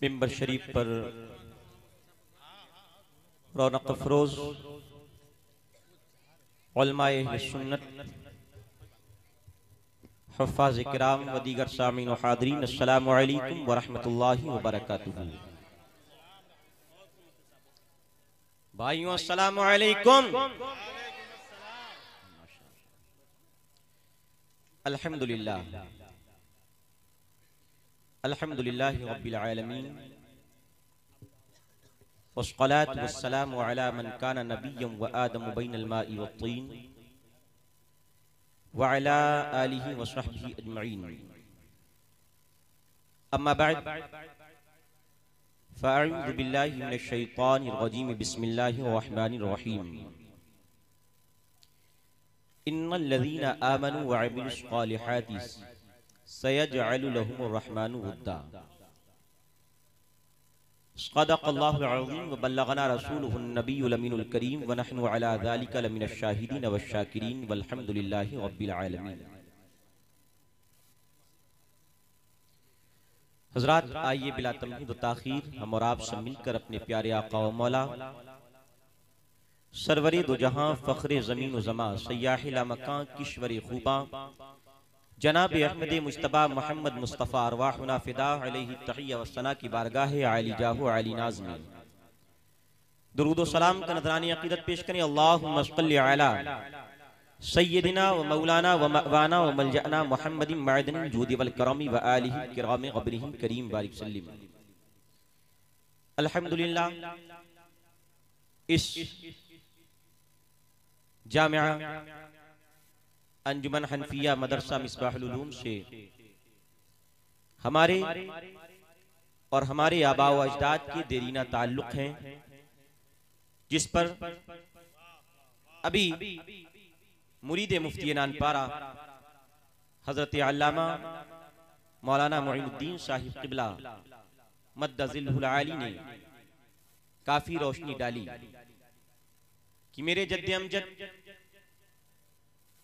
मिंबर शरीफ पर रौनक अफरोज उलमाए अहले सुन्नत, हुफ़्फ़ाज़ किराम व दीगर सामीन व हाज़रीन, अस्सलामु अलैकुम व रहमतुल्लाहि व बरकातुहू। भाइयों अस्सलामु अलैकुम। अल्हम्दुलिल्लाह अल्हम्दुलिल्लाहि रब्बिल आलमीन वस्सलातु वस्सलामु अला मन काना नबिय्यन व आदमु बैनल माइ वत्तीन व अला आलिहि व सहबिहि अजमईन। अम्मा बाद फ़अऊज़ु बिल्लाहि मिनश शैतानिर रजीम। बिस्मिल्लाहिर रहमानिर रहीम। इन्नल लज़ीना आमनू व अमिलुस सालिहाति सयजअलु लहुमुर रहमानु वुद्दा। सदक़ल्लाहुल अज़ीम व बल्लगना रसूलुहुन नबियुल अमीनुल करीम व नहनु अला ज़ालिका लमिनश शाहिदीन वश्शाकिरीन वल्हम्दुलिल्लाहि रब्बिल आलमीन। हज़रात, आइए बिला तमहीद व ताख़ीर हम और आप सब मिलकर अपने प्यारे आका व मौला सरवरे दो जहां फ़ख्रे ज़मीन व ज़मा सय्याहे लामकां किश्वरे खूबा जनाब अहमद मुज्तबा मोहम्मद मुस्तफ़ा अरवाहुना फ़िदा अलैहि तहिय्या व सना की बारगाह आली जाहु आली नाज़ में दुरूद व सलाम का नज़रानी अक़ीदत पेश करें। अल्लाहुम्मा सल्लि अला सय्यदिना व मौलाना व मअवाना व मलजअना मुहम्मदिन मअदनिल जूदि वल करमी व आलिहि किराम क़ब्रिहिम करीम बारिक सल्लिम। अल्हम्दुलिल्लाह, इस जामिया अंजुमन हनफिया मदरसा मिसबाहुल उलूम से हमारे और हमारे आबा व अजदाद के देरीना ताल्लुक़ हैं, जिस पर अभी मुरीद मुफ्ती नानपारा हज़रत अल्लामा मौलाना मुईनुद्दीन साहिब क़िबला मद्दज़िल्हुल आली ने काफ़ी रोशनी डाली कि मेरे जद्द अमजद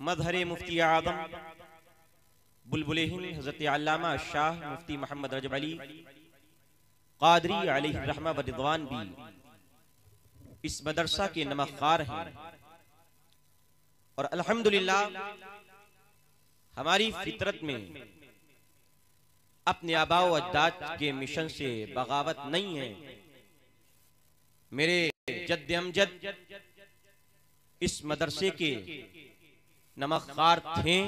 मज़हर मुफ्ती आज़म बुलबुल हिंद हज़रत अल्लामा शाह मुफ्ती मोहम्मद रजब अली क़ादरी अलैहि रहमा व रिज़वान भी इस मदरसा के नमख़्वार हैं। और अल्हम्दुलिल्लाह, हमारी फितरत में अपने आबा व अजदाद के मिशन से बगावत नहीं है। मेरे जद्द अमजद इस मदरसे के नमख़्वार थे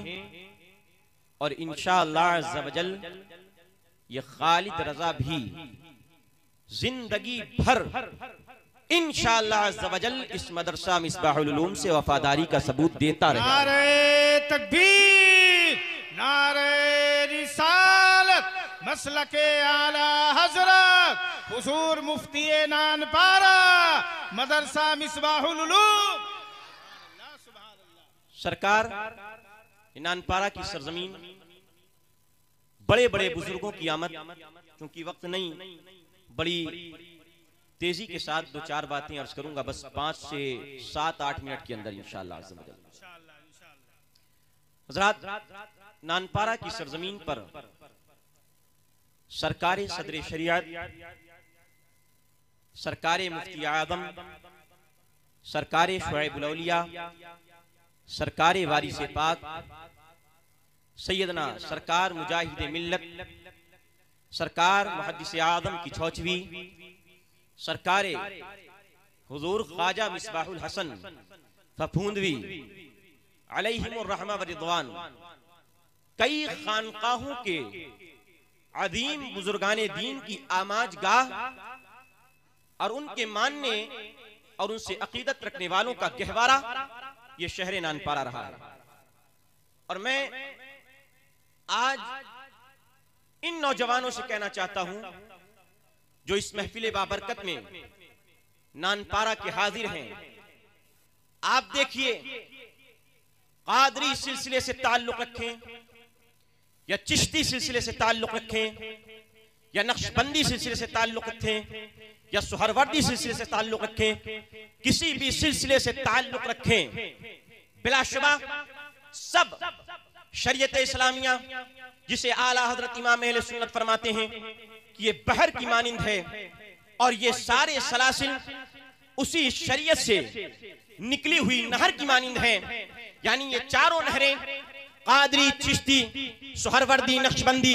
और इंशाअल्लाह अज़्ज़ा वजल ये खालिद रज़ा भी जिंदगी भर इंशाअल्लाह अज़्ज़ा वजल इस मदरसा मिसबाहुल उलूम से वफादारी का सबूत देता रहे। नारे तकबीर, नारे रिसालत, मसलके आला हज़रत हुज़ूर मुफ्ती नानपारा मदरसा मिसबाहुल उलूम। सरकार नानपारा की सरजमीन बड़े बड़े बुजुर्गों की आमद, क्योंकि वक्त नहीं, बड़ी तेजी के साथ दो चार बातें अर्ज करूंगा, बस 5 से 7-8 मिनट के अंदर इंशाअल्लाह। हज़रात, नानपारा की सरजमीन पर सरकारे सदर शरीयत, सरकारे मुफ्ती आज़म, सरकारे शुएबुल औलिया, सरकारे वारिस पाक सैयदना सरकार मुजाहिद मिल्लत, सरकार मुहद्दिस आज़म की छौचवी, सरकारे हुजूर ख्वाजा मिसबाहुल हसन फफूंदवी अलैहिमुर रहमा व रिज़वान, कई खानकाहों के अदीम बुजुर्गाने दीन की आमाजगाह और उनके मानने और उनसे अकीदत रखने वालों का गहवारा ये शहर नानपारा रहा है। और मैं आज इन नौजवानों से कहना चाहता हूं जो इस महफिल बाबरकत में नानपारा के हाजिर हैं, आप देखिए, कादरी सिलसिले से ताल्लुक रखें या चिश्ती सिलसिले से ताल्लुक रखें या नक्शबंदी सिलसिले से ताल्लुक रखें या सुहरवर्दी सिलसिले से ताल्लुक रखें, किसी भी सिलसिले से ताल्लुक रखें, बिलाशुबा सब शरीयत इस्लामिया जिसे आला हजरत इमाम अहले सुन्नत फरमाते हैं कि ये बहर की मानिंद है और ये सारे सलासिल उसी शरीयत से निकली हुई नहर की मानिंद है। यानी ये चारों नहरें कादरी, चिश्ती, सुहरवर्दी, नक्शबंदी,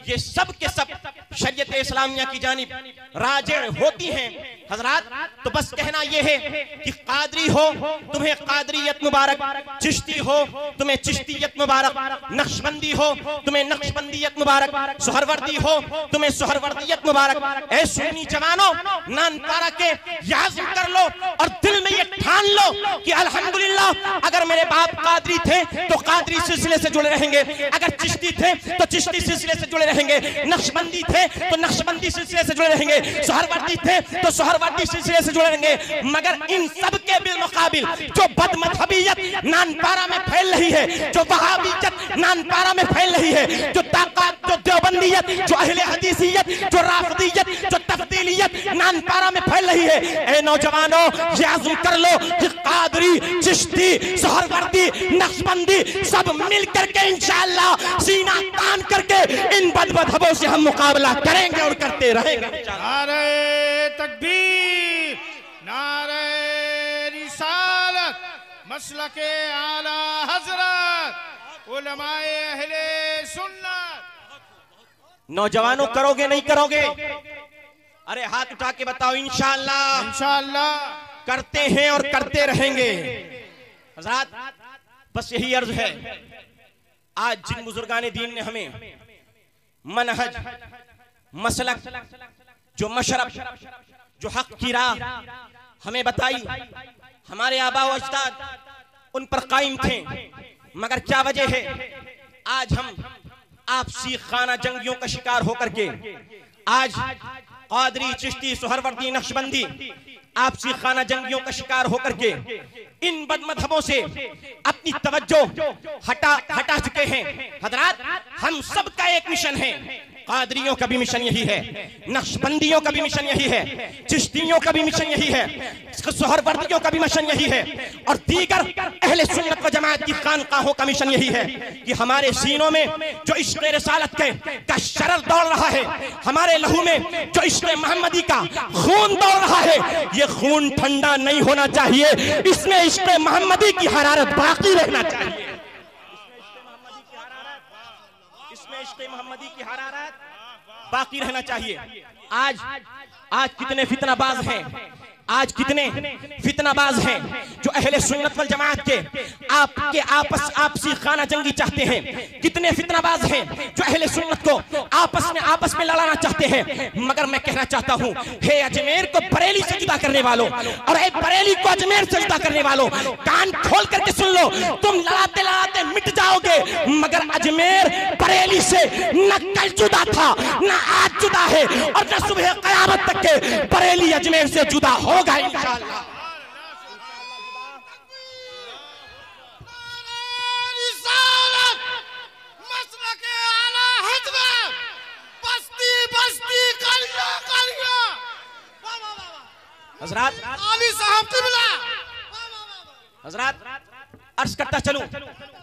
ये सब के सब शरीयत इस्लामिया की जानिब राजिअ होती हैं। हजरात, तो बस कहना यह है कि कादरी हो तुम्हें कादरियत मुबारक, चिश्ती हो तुम्हें चिश्तियत मुबारक, नक्शबंदी हो तुम्हें नक्शबंदियत मुबारक, सुहरवर्दी हो तुम्हें सुहरवर्दियत मुबारक। ऐ सुन्नी जवानों, नानपारा के याज़ कर लो और दिल में ये ठान लो कि अल्हम्दुलिल्लाह अगर मेरे बाप कादरी थे तो कादरी सिलसिले से जुड़े रहेंगे, अगर चिश्ती थे तो चिश्ती सिलसिले से जुड़े रहेंगे, नक्शबंदी थे तो नक्शबंदी सिलसिले से जुड़े रहेंगे, सुहरवर्दी थे तो सुहरवर्दी सिलसिले से जुड़े रहेंगे। मगर इन सब के बिलमुकाबिल जो बदमज़हबियत नानपारा में फैल रही है, जो वहाबियत नानपारा में फैल रही है, जो ताकत, जो देवबंदियत, जो अहले हदीसियत, जो राफिदियत, जो तफ्दीलियत नानपारा में फैल रही है। ए नौजवानों, याज़ कर लो कि कादरी, चिश्ती, सुहरवर्दी, नक्शबंदी सब मिल करके इंशाअल्लाह सीना तान करके इन बदमज़हबों से हम मुकाबला करेंगे और करते रहेंगे। नारे तकबीर, नारे रिसालत, मसलके आला हजरत, उलमाए अहले सुन्नत। नौजवानों, करोगे नहीं करोगे? अरे हाथ उठा के बताओ। इंशाअल्लाह, इंशाअल्लाह करते हैं और करते रहेंगे। हज़रात, बस यही अर्ज है। आज जिन बुजुर्गाने दीन ने हमें मनहज, मसलक, जो मशरब, जो हक की राह हमें बताई, हमारे आबा व अजदाद उन पर कायम थे। मगर क्या वजह है आज हम आपसी खाना जंगियों का शिकार होकर के, आज कादरी, चिश्ती, सुहरवर्दी, नक्शबंदी आपसी खाना जंगियों का शिकार होकर के इन बदमज़हबों से अपनी तवज्जो हटा चुके हैं। हजरात, हम सबका एक मिशन है। कादरियों का भी मिशन यही है, नक्शबंदियों का भी मिशन यही है, चिश्तियों का भी मिशन यही है, सुहरवर्दियों का भी मिशन यही है और दीगर अहले सुन्नत व जमात की खानकाहों का मिशन यही है कि हमारे सीनों में जो इश्क़ रिसालत का शरर दौड़ रहा है, हमारे लहू में जो इश्क़ मोहम्मदी का खून दौड़ रहा है, ये खून ठंडा नहीं होना चाहिए, इसमें इश्क़ मोहम्मदी की हरारत बाकी रहना चाहिए। इसमें इश्क़ मोहम्मदी की हरारत बाकी रहना चाहिए। आज कितने फितनाबाज हैं, आज कितने फितनाबाज हैं जो अहले सुन्नत वल जमात के आपके आपसी खाना जंगी चाहते हैं। कितने फितनाबाज हैं जो अहले सुन्नत को आपस में लड़ाना चाहते हैं। मगर मैं कहना चाहता हूं, हे अजमेर को बरेली से जुदा करने वालों और हे बरेली को अजमेर से जुदा करने वालों, कान खोल करके सुन लो, तुम लड़ाते लड़ाते मिट जाओगे, मगर अजमेर बरेली से न कल जुदा था, न आज जुदा है और न सुबह क़यामत तक के बरेली अजमेर से जुदा होगा इंशाअल्लाह। हजरात, हजरात अर्ज करता चलूं,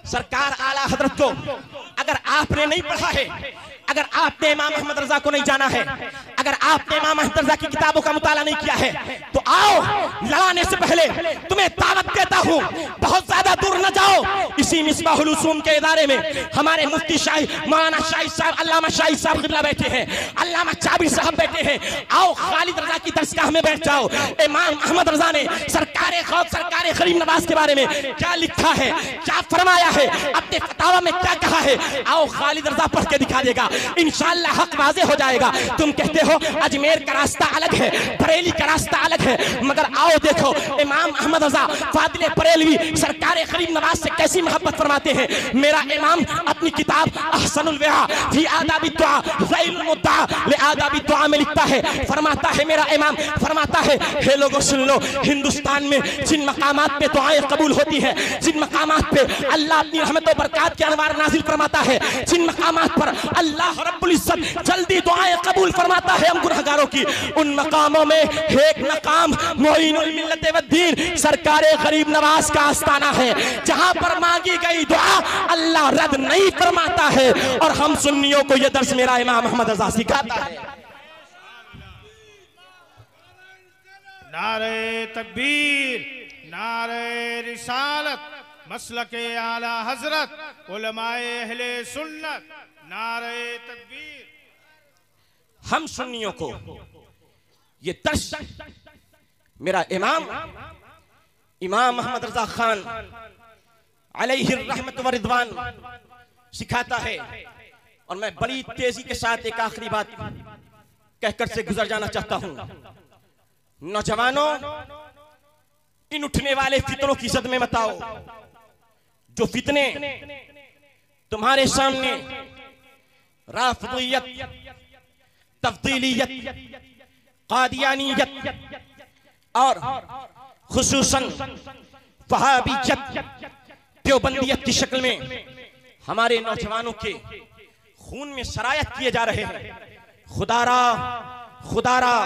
सरकार आला हजरत को अगर आपने नहीं पढ़ा है, अगर आपने इमाम अहमद रजा को नहीं जाना है, अगर आपने इमाम अहमद रजा की किताबों का मुताला नहीं किया है, तो आओ, लड़ाने से पहले तुम्हें दावत देता हूं, बहुत ज्यादा दूर न जाओ। इसी मिसबाहुल उसूम के इदारे में हमारे मुफ्ती शाही मौलाना शाही साहब, अल्लामा शाही साहब क़िबला बैठे हैं, अल्लामा चाबी साहब बैठे हैं। आओ, खालिद रजा की दरसगाह में बैठ जाओ। इमाम अहमद रजा ने सरकारे खौफ, सरकारे गरीब नवाज के बारे में क्या लिखा है, क्या फरमाया है, अपने फतावा में क्या कहा है, आओ खालिद रजा पढ़ के दिखा देगा। इंशाअल्लाह हक वाज़े हो जाएगा। तुम कहते हो अजमेर का रास्ता अलग है, बरेली का रास्ता अलग है, मगर आओ देखो इमाम अहमद रजा फादिल बरेलवी सरकारे गरीब नवाज से कैसी मोहब्बत फरमाते हैं। मेरा इमाम अपनी किताब अहसनुल वहा फी आदाबि दुआ ज़ैनुल मुद्दा ले आदाबि दुआ में लिखता है, फरमाता है मेरा इमाम, फरमाता है, हे लोगों सुन लो, हिंदुस्तान में जिन मकामात पे दुआएं कबूल होती हैं, जिन मकामात पे अल्लाह अपनी रहमत और बरकत के अनवार नाजिल फरमाता है, जिन मकामात पर अल्लाह रब्बुल इज्जत जल्दी दुआएं कबूल फरमाता है हम गुनहगारों की, उन मकामों में एक मकाम मोइनुल मिल्लत व दीन सरकारे गरीब नवाज का आस्थाना है, जहां पर मांगी गई दुआ अल्लाह रद्द नहीं फरमाता है। और हम सुन्नियों को यह दर्स मेरा इमाम अहमद रजा सिखाता है। नारे तकबीर, नारे रिसालत, मसलके आला हजरत, उलमाए अहले सुन्नत, नारे तकबीर। हम सुन्नियों को ये दर्श मेरा इमाम मोहम्मद रजा खान अलैहि रहमत व रिदवान सिखाता है। और मैं बड़ी तेजी के साथ एक आखिरी बात कहकर से गुजर जाना चाहता हूं। नौजवानों, इन उठने वाले फितनों की जद में मत आओ। जो फितने तुम्हारे सामने राफिदियत, तफ्दीलियत, कादियानियत और खुसूसन वहाबियत, देवबंदियत की शक्ल में हमारे नौजवानों के खून में सरायत किए जा रहे हैं, खुदारा खुदारा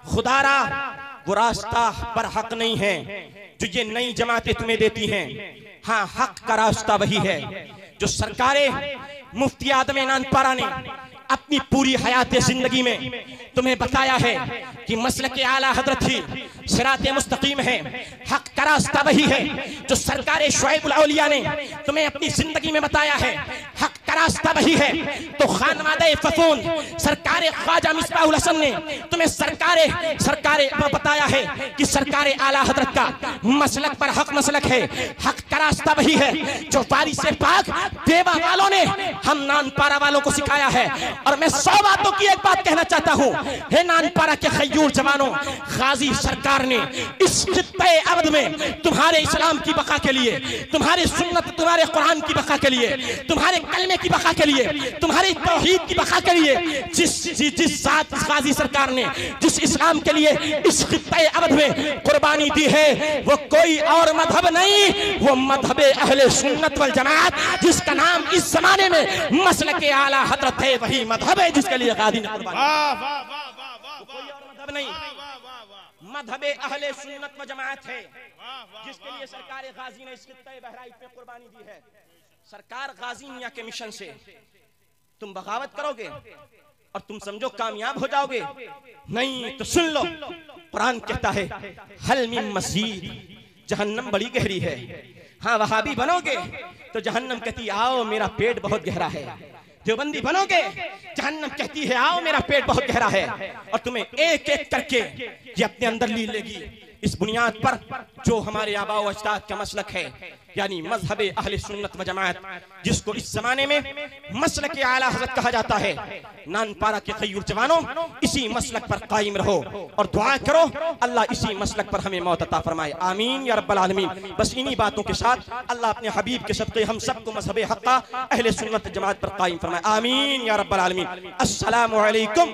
खुदारा वो रास्ता पर हक नहीं है जो ये नई जमातें तुम्हें देती हैं। हाँ, हक का रास्ता वही है जो सरकारें मुफ्ती आदम नानपारा ने अपनी पूरी हयात जिंदगी में तुम्हें बताया है कि मसलक आला हजरत ही सिराते मुस्तकीम है। हक का रास्ता वही है जो सरकारे शुएबुल औलिया ने तुम्हें अपनी जिंदगी में बताया है। हक का रास्ता वही है तो खानवादे फफून सरकारे ख्वाजा मिसबाहुल हसन ने तुम्हें सरकारे बताया है कि सरकारे आला हजरत का मसलक पर हक मसलक है। हक का रास्ता वही है जो वारिस पाक देवा वालों ने हम नानपारा वालों को सिखाया है। और मैं 100 बातों की एक बात कहना चाहता हूं, हे नानपारा के खयूर जवानों, गाजी सरकार ने इस खित्ते अवध में तुम्हारे इस्लाम की बका के लिए, तुम्हारे सुन्नत, तुम्हारे कुरान की बका के लिए, तुम्हारे कलमे की बका के लिए, तुम्हारी तौहीद की बका के लिए जिस साथ गाजी सरकार ने जिस इस्लाम के लिए इस खित्ते अवध में कुर्बानी दी है वो कोई और मजहब नहीं, वो मजहब अहले सुन्नत वल जमात जिसका नाम इस जमाने में मसलके आला हजरत है, वही मजहब है जिसके लिए गाजी ने कुर्बानी। कोई और मजहब नहीं, मजहब अहले सुन्नत व जमात है जिसके लिए सरकार गाजी ने इस खित्ते बहराइच पे कुर्बानी दी है। सरकार गाजी मियां के मिशन से तुम बगावत करोगे और तुम समझो कामयाब हो जाओगे? नहीं, तो सुन लो, कुरान कहता है हल मिन मज़ीद, जहन्नम बड़ी गहरी है। हाँ, वहाबी बनोगे तो जहन्नम कहती आओ मेरा पेट बहुत गहरा है। देवबंदी बनोगे, जहन्नम कहती है आओ मेरा पेट बहुत गहरा है। और तुम्हें एक एक करके ये अपने अंदर ली लेगी। इस बुनियाद पर जो हमारे आबा व अजदाद का मसलक है, यानी मजहब अहले सुन्नत व जमात, जिसको इस जमाने में मसलक आला हजरत कहा जाता है, नानपारा के खयूर जवानों, इसी मसलक पर कायम रहो और दुआ करो अल्लाह इसी मसलक पर हमें मौत अता फरमाए। आमीन या रब्बल आलमीन। बस इन्हीं बातों के साथ अल्लाह अपने हबीब के सदक़े हम सबको मजहब हक़्क़ा अहले सुन्नत जमात पर कायम फरमाए। आमीन या रब्बल आलमीन। अस्सलामु अलैकुम।